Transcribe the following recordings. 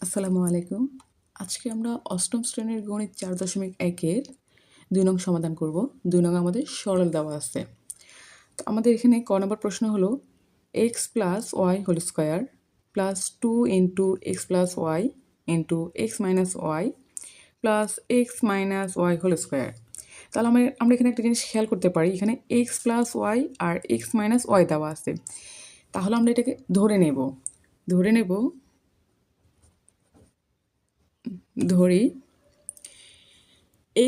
আসসালামু আলাইকুম। আজকে আমরা অষ্টম শ্রেণীর গণিত ৪.১-এর ২ নং সমাধান করব। ২ নং আমাদের সরল দেওয়া আছে। তো আমাদের এখানে ক নম্বর প্রশ্ন হলো x + y whole square plus 2 into x + y into x minus y plus x minus y whole square. তাহলে আমরা এখানে একটা জিনিস খেয়াল করতে পারি, এখানে x + y আর x মাইনাস y দেওয়া আছে। তাহলে আমরা এটাকে ধরি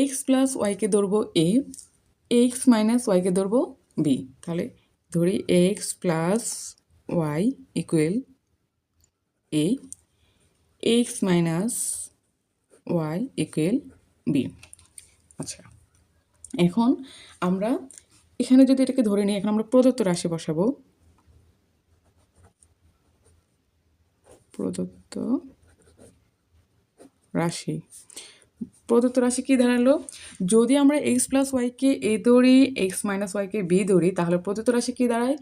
x প্লাস ওয়াইকে ধরবো a, x মাইনাস ওয়াইকে ধরবো b। তাহলে ধরি x plus Y equal a, x minus Y equal b। আচ্ছা, এখন আমরা এখানে যদি এটাকে ধরে নিই, এখন আমরা প্রদত্ত রাশি বসাবো। প্রদত্ত রাশি কি দাঁড়ালো? যদি আমরা x প্লাস ওয়াইকে a ধরি, x মাইনাস ওয়াইকে b ধরি, তাহলে প্রদত্ত রাশি কি দাঁড়ায়?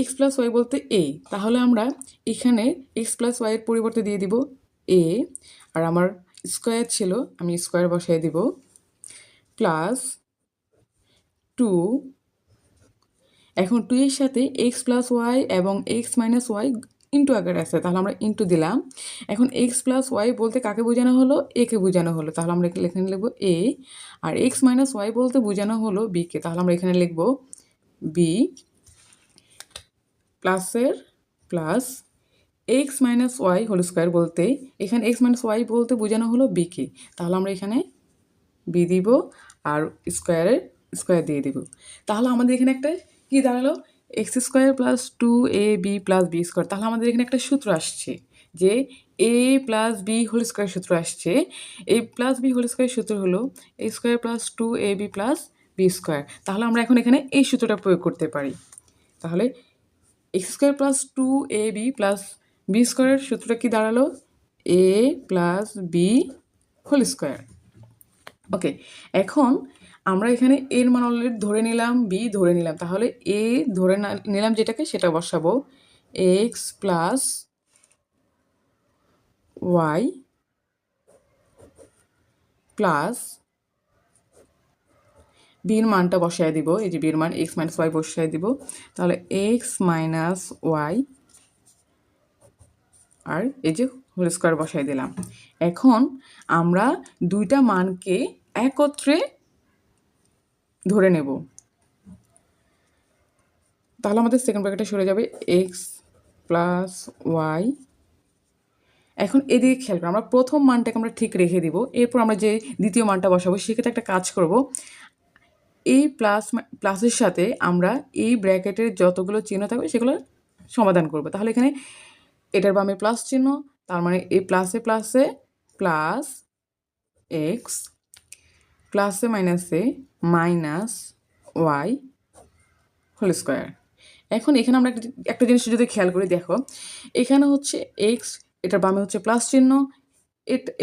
x প্লাস ওয়াই বলতে a। তাহলে আমরা এখানে x প্লাস ওয়াইয়ের পরিবর্তে দিয়ে দিব a, আর আমার স্কোয়ার ছিল, আমি স্কোয়ার বসাই দিব, প্লাস 2। এখন 2 এর সাথে x প্লাস ওয়াই এবং x মাইনাস ওয়াই ইন্টু আকারে আছে, তাহলে আমরা ইন্টু দিলাম। এখন x প্লাস ওয়াই বলতে কাকে বোঝানো হলো? a কে বোঝানো হলো, তাহলে আমরা এখানে লিখব a। আর x মাইনাস ওয়াই বলতে বোঝানো হলো b কে, তাহলে আমরা এখানে লিখব b প্লাসের plus x minus Y whole square বলতে, এখানে x মাইনাস ওয়াই বলতে বোঝানো হলো b কে, তাহলে আমরা এখানে b দিব আর স্কোয়ার দিয়ে দিব। তাহলে আমাদের এখানে একটা কি দাঁড়ালো? X square plus 2ab plus B square. তাহলে আমাদের এখানে একটা সূত্র আসছে যে a plus B whole square সূত্র আসছে। a plus B whole square সূত্র হলো a square plus 2ab plus B square. তাহলে আমরা এখন এখানে এই সূত্রটা প্রয়োগ করতে পারি। তাহলে x square plus 2ab plus b স্কোয়ারের সূত্রটা কি দাঁড়ালো? a plus B whole square. Okay, এখন আমরা এখানে এর মান অলরেডি ধরে নিলাম, বি ধরে নিলাম, তাহলে এ ধরে নিলাম যেটাকে, সেটা বসাবো। এক্স প্লাস ওয়াই প্লাস বির মানটা বসায় দিব, এই যে বির মান এক্স মাইনাস ওয়াই বসায় দিব। তাহলে এক্স মাইনাস ওয়াই আর এই যে হোল স্কোয়ার বসায় দিলাম। এখন আমরা দুইটা মানকে একত্রে ধরে নেব, তাহলে আমাদের সেকেন্ড ব্র্যাকেটে সরে যাবে এক্স প্লাস ওয়াই। এখন এদিকে খেয়াল করো, আমরা প্রথম মানটাকে আমরা ঠিক রেখে দিব, এরপর আমরা যে দ্বিতীয় মানটা বসাবো সেক্ষেত্রে একটা কাজ করব। এই প্লাসের সাথে আমরা এই ব্র্যাকেটের যতগুলো চিহ্ন থাকবে সেগুলো সমাধান করব। তাহলে এখানে এটার বামে প্লাস চিহ্ন, তার মানে এই প্লাসে প্লাস এক্স, প্লাসে মাইনাসে মাইনাস ওয়াই হোল স্কোয়ার। এখন এখানে আমরা একটা জিনিস যদি খেয়াল করে দেখো, এখানে হচ্ছে এক্স, এটার বামে হচ্ছে প্লাস চিহ্ন,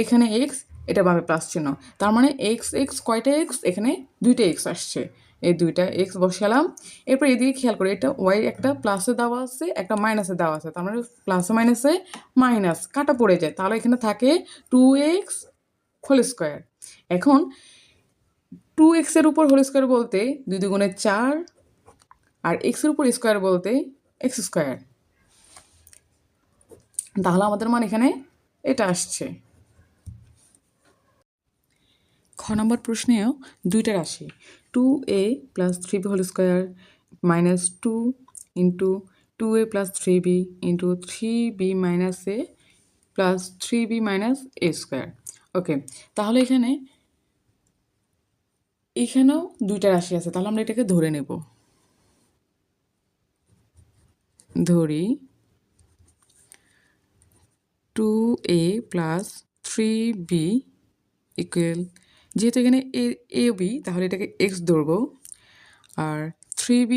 এখানে এক্স, এটা বামে প্লাস চিহ্ন, তার মানে এক্স কয়টা এক্স? এখানে দুইটা এক্স আসছে, এই দুইটা এক্স বসালাম। এরপর এদিকে খেয়াল করে, এটা ওয়াই একটা প্লাসে দেওয়া আছে, একটা মাইনাসে দেওয়া আছে, তার মানে প্লাসে মাইনাসে মাইনাস কাটা পড়ে যায়, তাহলে এখানে থাকে 2x হোল স্কোয়ার। এখন 2x-এর উপর হোল স্কোয়ার বলতে 2 দুগুণে 4, আর এক্সের উপর স্কোয়ার বলতে এক্স স্কোয়ার। তাহলে আমাদের মান এখানে এটা আসছে। খ নম্বর প্রশ্নেও দুইটা রাশি 2a plus 3b whole square minus 2 into 2a plus 3b into 3b minus a plus 3b minus a square. Okay, তাহলে এখানেও দুইটা রাশি আছে, তাহলে আমরা এটাকে ধরে নেব। ধরি 2a প্লাস 3b ইকুয়াল, যেহেতু এখানে এ বি, তাহলে এটাকে এক্স ধরবো, আর 3b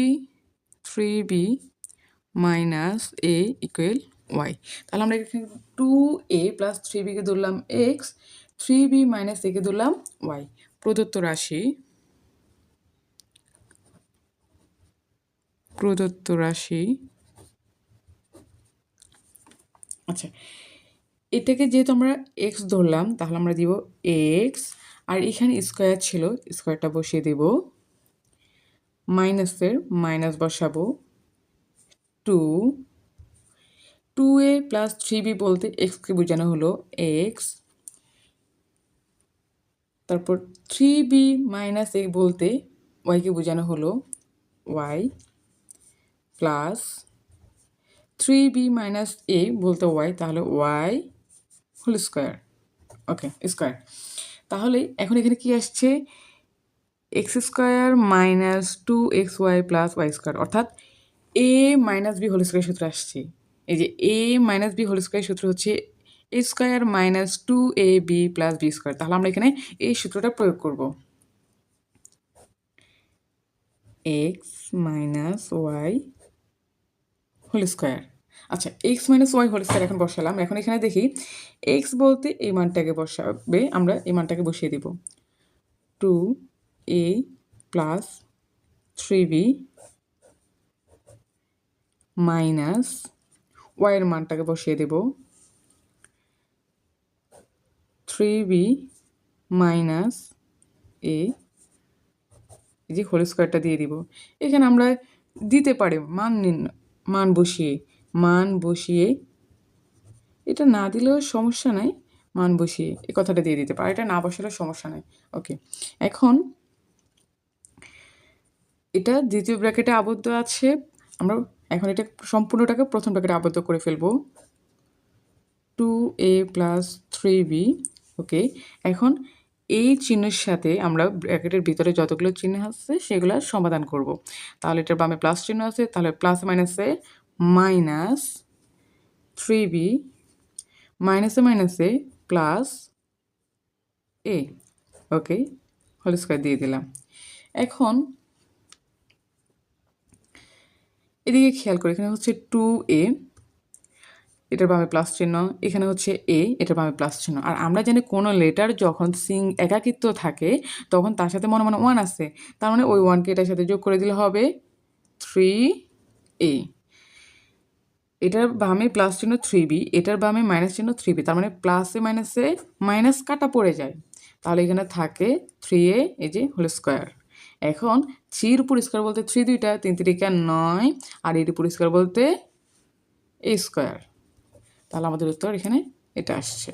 মাইনাস এ ইকুয়াল ওয়াই। তাহলে আমরা এখানে 2a প্লাস 3bকে ধরলাম এক্স, 3b মাইনাস একে ধরলাম ওয়াই। প্রদত্ত রাশি আচ্ছা, এটাকে যেহেতু আমরা এক্স ধরলাম তাহলে আমরা দিব এক্স, আর এখানে স্কোয়ার ছিল, স্কোয়ারটা বসিয়ে দেব, মাইনাসের মাইনাস বসাবো, 2a প্লাস 3b বলতে এক্সকে বোঝানো হলো এক্স, তারপর 3b মাইনাস a বলতে ওয়াইকে বোঝানো হলো y, plus 3b minus a বলতে ওয়াই, তাহলে y whole square. Okay, square. তাহলে এখন এখানে কি আসছে, x square minus 2xy plus y square, অর্থাৎ a minus b whole square সূত্র আসছে। এই যে a minus b whole square সূত্র হচ্ছে a square minus 2ab plus B square. তাহলে আমরা এখানে এই সূত্রটা প্রয়োগ করব, x minus Y whole square. আচ্ছা, x minus Y whole square এখন বসালাম। এখন এখানে দেখি এক্স বলতে এই মানটাকে বসাবে, আমরা এই মানটাকে বসিয়ে দিব, 2a প্লাস 3b মাইনাস ওয়াইয়ের মানটাকে বসিয়ে দেব, 3b মাইনাস এ, এই যে হোল স্কোয়ারটা দিয়ে দিব। এখানে আমরা দিতে পারি মান বসিয়ে এটা না দিলেও সমস্যা নাই, মান বসিয়ে এই কথাটা দিয়ে দিতে পারি, এটা না বসালেও সমস্যা নাই। ওকে, এখন এটা দ্বিতীয় ব্র্যাকেটে আবদ্ধ আছে, আমরা এখন এটা সম্পূর্ণটাকে প্রথম ব্র্যাকেটে আবদ্ধ করে ফেলবো, 2a প্লাস 3b। ওকে, এখন এই চিহ্নের সাথে আমরা ব্র্যাকেটের ভিতরে যতগুলো চিহ্ন আছে সেগুলো সমাধান করব। তাহলে এটার বামে প্লাস চিহ্ন আছে, তাহলে প্লাস মাইনাসে মাইনাস 3b, মাইনাসে মাইনাসে প্লাস এ। ওকে, হোল স্কোয়ার দিয়ে দিলাম। এখন এদিকে খেয়াল করে, এখানে হচ্ছে 2a, এটার বামে প্লাস চিহ্ন, এখানে হচ্ছে এ, এটার বামে প্লাস চিহ্ন। আর আমরা জানি কোনো লেটার যখন একাকিত্ব থাকে তখন তার সাথে মনে মনে ওয়ান আছে, তার মানে ওই ওয়ানকে এটার সাথে যোগ করে দিলে হবে 3a। এটার বামে প্লাস চিহ্ন 3b, এটার বামে মাইনাস চিহ্ন 3b, তার মানে প্লাসে মাইনাসে মাইনাস কাটা পড়ে যায়, তাহলে এখানে থাকে 3a, এই যে হোল স্কোয়ার। এখন 3-র উপর স্কোয়ার বলতে 3 দুইটা, 3 3 9, আর এর উপর স্কোয়ার বলতে এ স্কোয়ার। তাহলে আমাদের উত্তর এখানে এটা আসছে।